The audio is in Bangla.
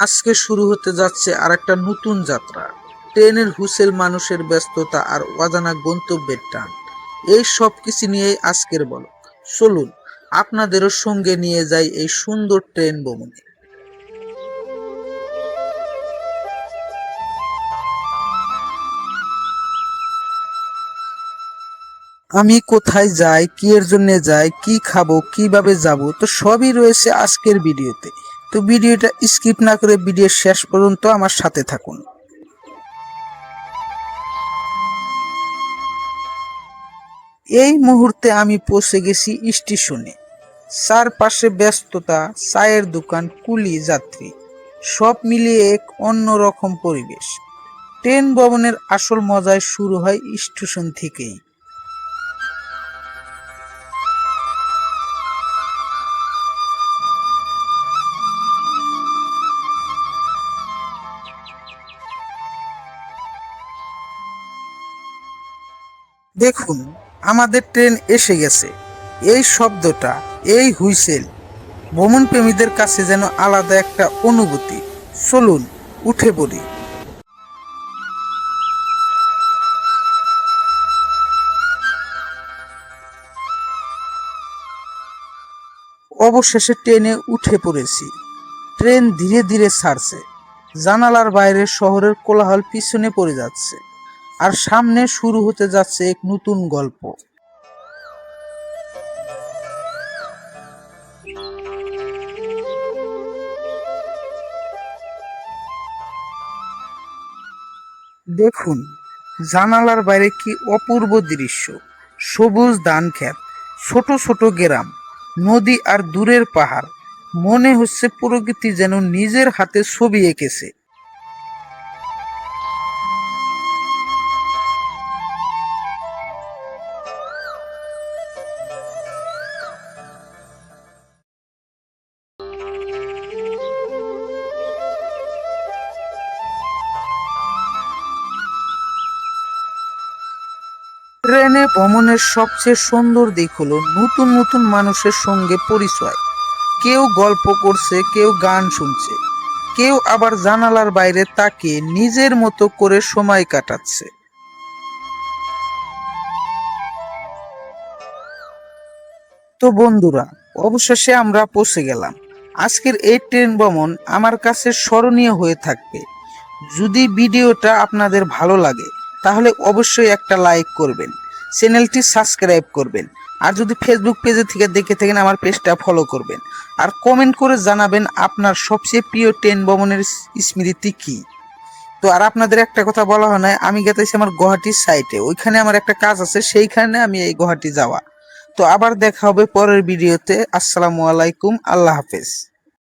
আজকে শুরু হতে যাচ্ছে আরেকটা নতুন যাত্রা। ট্রেনের হুইসেল, মানুষের ব্যস্ততা আর অজানা গন্তব্যের টান, এই সব কিছু নিয়েই আজকের ব্লগ। চলুন আপনাদেরও সঙ্গে নিয়ে যাই এই সুন্দর ট্রেন ভ্রমণে। আমি কোথায় যাই, কি এর জন্য যাই, কি খাবো, কিভাবে যাব, তো সবই রয়েছে আজকের ভিডিওতে। তো ভিডিওটা স্কিপ না করে ভিডিওর শেষ পর্যন্ত আমার সাথে থাকুন। এই মুহূর্তে আমি পৌঁছে গেছি স্টেশনে। চারপাশে ব্যস্ততা, চায়ের দোকান, কুলি, যাত্রী, সব মিলিয়ে এক অন্যরকম পরিবেশ। ট্রেন ভ্রমণের আসল মজায় শুরু হয় স্টেশন থেকেই। দেখুন, আমাদের ট্রেন এসে গেছে। এই শব্দটা, এই হুইসেল, ভ্রমণ প্রেমীদের কাছে যেন আলাদা একটা অনুভূতি। চলুন উঠে পড়ি। অবশেষে ট্রেনে উঠে পড়েছি। ট্রেন ধীরে ধীরে ছাড়ছে। জানালার বাইরে শহরের কোলাহল পিছনে পড়ে যাচ্ছে, আর সামনে শুরু হতে যাচ্ছে এক নতুন গল্প। দেখুন, জানালার বাইরে কি অপূর্ব দৃশ্য! সবুজ ধানক্ষেত, ছোট ছোট গ্রাম, নদী আর দূরের পাহাড়। মনে হচ্ছে প্রকৃতি যেন নিজের হাতে ছবি এঁকেছে। ট্রেনে ভ্রমণের সবচেয়ে সুন্দর দিক হলো নতুন নতুন মানুষের সঙ্গে পরিচয়। কেউ গল্প করছে, কেউ গান শুনছে, কেউ আবার জানালার বাইরে তাকিয়ে নিজের মতো করে সময় কাটাচ্ছে। তো বন্ধুরা, অবশেষে আমরা পৌঁছে গেলাম। আজকের এই ট্রেন ভ্রমণ আমার কাছে স্মরণীয় হয়ে থাকবে। যদি ভিডিওটা আপনাদের ভালো লাগে তাহলে অবশ্যই একটা লাইক করবেন, চ্যানেলটি সাবস্ক্রাইব করবেন, আর যদি ফেসবুক পেজে থেকে দেখে থাকেন আমার পেজটা ফলো করবেন, আর কমেন্ট করে জানাবেন আপনার সবচেয়ে প্রিয় ট্রেন ভ্রমণের স্মৃতি কী। তো আর আপনাদের একটা কথা বলা হয় না, আমি গেতেছি আমার গুয়াহাটির সাইটে, ওইখানে আমার একটা কাজ আছে, সেইখানে আমি এই গুয়াহাটি যাওয়া। তো আবার দেখা হবে পরের ভিডিওতে। আসসালামু আলাইকুম, আল্লাহ হাফেজ।